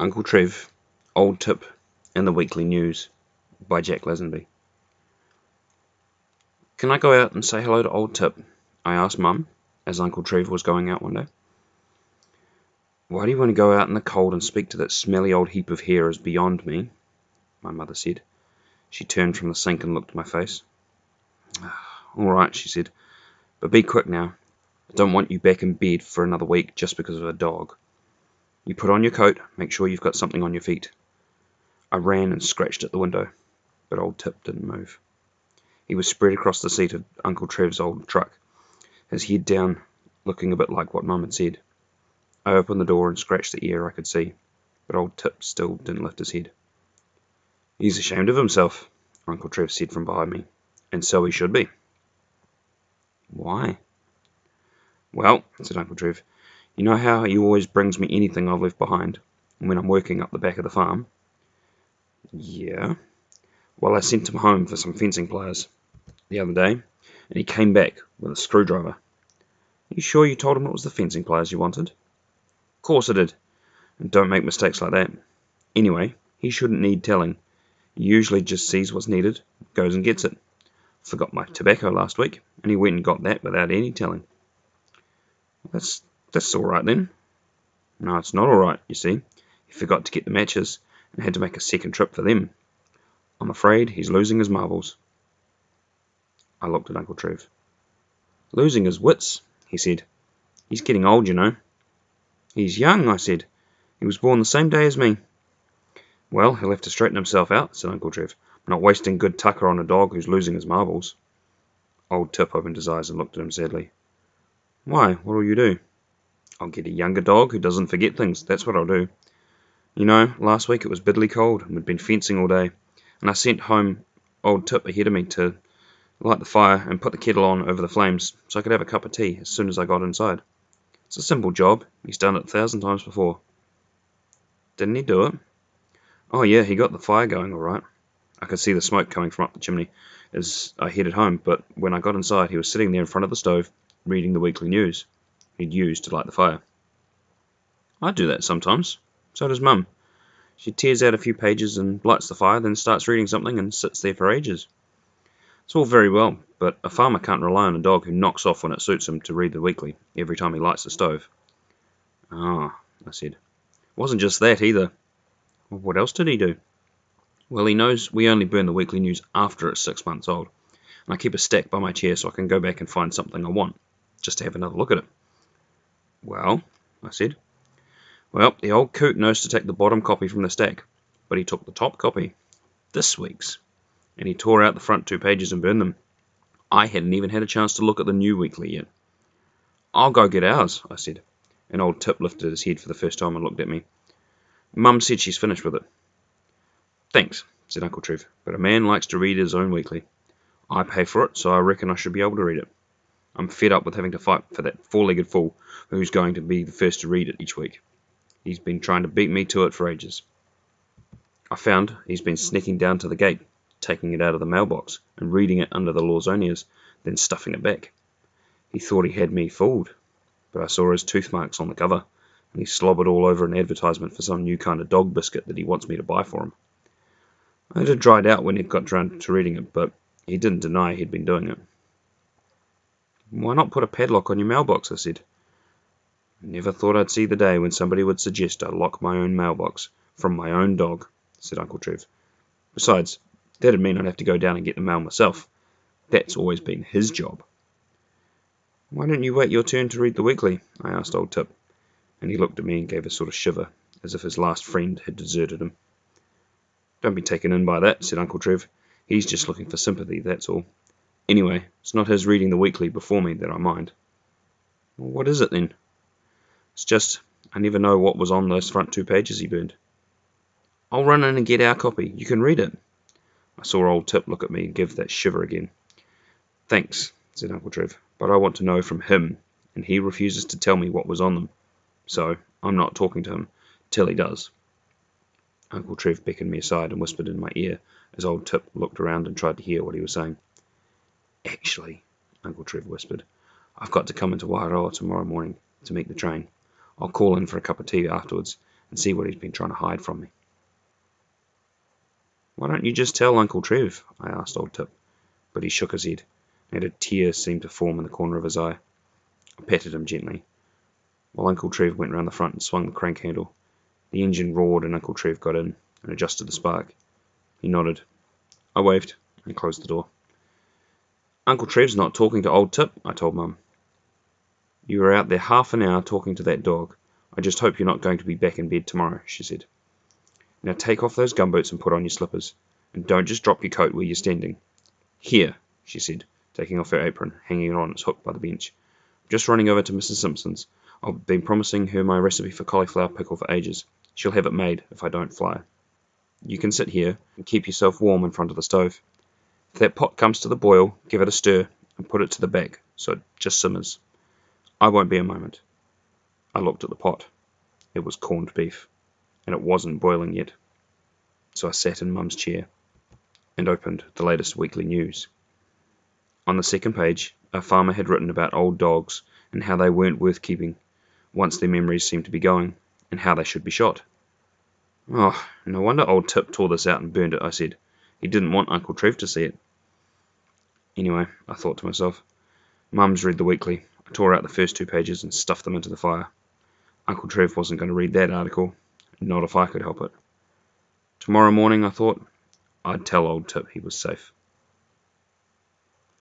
Uncle Trev, Old Tip, and the Weekly News by Jack Lasenby. Can I go out and say hello to Old Tip? I asked Mum, as Uncle Trev was going out one day. Why do you want to go out in the cold and speak to that smelly old heap of hair is beyond me, my mother said. She turned from the sink and looked at my face. All right, she said, but be quick now. I don't want you back in bed for another week just because of a dog. You put on your coat, make sure you've got something on your feet. I ran and scratched at the window, but Old Tip didn't move. He was spread across the seat of Uncle Trev's old truck, his head down, looking a bit like what Mum had said. I opened the door and scratched the air I could see, but Old Tip still didn't lift his head. He's ashamed of himself, Uncle Trev said from behind me, and so he should be. Why? Well, said Uncle Trev, you know how he always brings me anything I've left behind when I'm working up the back of the farm? Yeah. Well, I sent him home for some fencing pliers the other day, and he came back with a screwdriver. Are you sure you told him it was the fencing pliers you wanted? Of course I did, and don't make mistakes like that. Anyway, he shouldn't need telling. He usually just sees what's needed, goes and gets it. Forgot my tobacco last week, and he went and got that without any telling. That's all right then. No, it's not all right, you see. He forgot to get the matches and had to make a second trip for them. I'm afraid he's losing his marbles. I looked at Uncle Trev. Losing his wits, he said. He's getting old, you know. He's young, I said. He was born the same day as me. Well, he'll have to straighten himself out, said Uncle Trev. I'm not wasting good tucker on a dog who's losing his marbles. Old Tip opened his eyes and looked at him sadly. Why, what'll you do? I'll get a younger dog who doesn't forget things, that's what I'll do. You know, last week it was bitterly cold, and we'd been fencing all day, and I sent home Old Tip ahead of me to light the fire and put the kettle on over the flames so I could have a cup of tea as soon as I got inside. It's a simple job. He's done it 1,000 times before. Didn't he do it? Oh yeah, he got the fire going all right. I could see the smoke coming from up the chimney as I headed home, but when I got inside he was sitting there in front of the stove reading the weekly news he'd used to light the fire. I do that sometimes. So does Mum. She tears out a few pages and lights the fire, then starts reading something and sits there for ages. It's all very well, but a farmer can't rely on a dog who knocks off when it suits him to read the weekly every time he lights the stove. Ah, I said. It wasn't just that either. Well, what else did he do? Well, he knows we only burn the weekly news after it's 6 months old, and I keep a stack by my chair so I can go back and find something I want, just to have another look at it. Well, I said. Well, the old coot knows to take the bottom copy from the stack, but he took the top copy, this week's, and he tore out the front 2 pages and burned them. I hadn't even had a chance to look at the new weekly yet. I'll go get ours, I said, and Old Tip lifted his head for the first time and looked at me. Mum said she's finished with it. Thanks, said Uncle Trev, but a man likes to read his own weekly. I pay for it, so I reckon I should be able to read it. I'm fed up with having to fight for that 4-legged fool who's going to be the first to read it each week. He's been trying to beat me to it for ages. I found he's been sneaking down to the gate, taking it out of the mailbox and reading it under the Lawsonias, then stuffing it back. He thought he had me fooled, but I saw his tooth marks on the cover, and he slobbered all over an advertisement for some new kind of dog biscuit that he wants me to buy for him. It had dried out when he got round to reading it, but he didn't deny he'd been doing it. Why not put a padlock on your mailbox, I said. Never thought I'd see the day when somebody would suggest I lock my own mailbox from my own dog, said Uncle Trev. Besides, that'd mean I'd have to go down and get the mail myself. That's always been his job. Why don't you wait your turn to read the weekly? I asked Old Tip, and he looked at me and gave a sort of shiver, as if his last friend had deserted him. Don't be taken in by that, said Uncle Trev. He's just looking for sympathy, that's all. Anyway, it's not his reading the weekly before me that I mind. Well, what is it then? It's just, I never know what was on those front 2 pages he burned. I'll run in and get our copy. You can read it. I saw Old Tip look at me and give that shiver again. Thanks, said Uncle Trev, but I want to know from him, and he refuses to tell me what was on them. So I'm not talking to him till he does. Uncle Trev beckoned me aside and whispered in my ear as Old Tip looked around and tried to hear what he was saying. Actually, Uncle Trev whispered, I've got to come into Wairoa tomorrow morning to meet the train. I'll call in for a cup of tea afterwards, and see what he's been trying to hide from me. "Why don't you just tell Uncle Trev?" I asked old Tip, but he shook his head, and a tear seemed to form in the corner of his eye. I patted him gently, while Uncle Trev went round the front and swung the crank handle. The engine roared and Uncle Trev got in and adjusted the spark. He nodded. I waved and closed the door. "Uncle Trev's not talking to old Tip," I told Mum. "You were out there half an hour talking to that dog. I just hope you're not going to be back in bed tomorrow," she said. "Now take off those gumboots and put on your slippers, and don't just drop your coat where you're standing. Here," she said, taking off her apron, hanging it on its hook by the bench. "I'm just running over to Mrs. Simpson's. I've been promising her my recipe for cauliflower pickle for ages. She'll have it made if I don't fly. You can sit here and keep yourself warm in front of the stove. If that pot comes to the boil, give it a stir and put it to the back so it just simmers. I won't be a moment." I looked at the pot. It was corned beef, and it wasn't boiling yet. So I sat in Mum's chair and opened the latest weekly news. On the second page, a farmer had written about old dogs and how they weren't worth keeping once their memories seemed to be going, and how they should be shot. "Oh, no wonder old Tip tore this out and burned it," I said. "He didn't want Uncle Trev to see it." Anyway, I thought to myself, Mum's read the weekly. I tore out the first 2 pages and stuffed them into the fire. Uncle Trev wasn't going to read that article, not if I could help it. Tomorrow morning, I thought, I'd tell old Tip he was safe.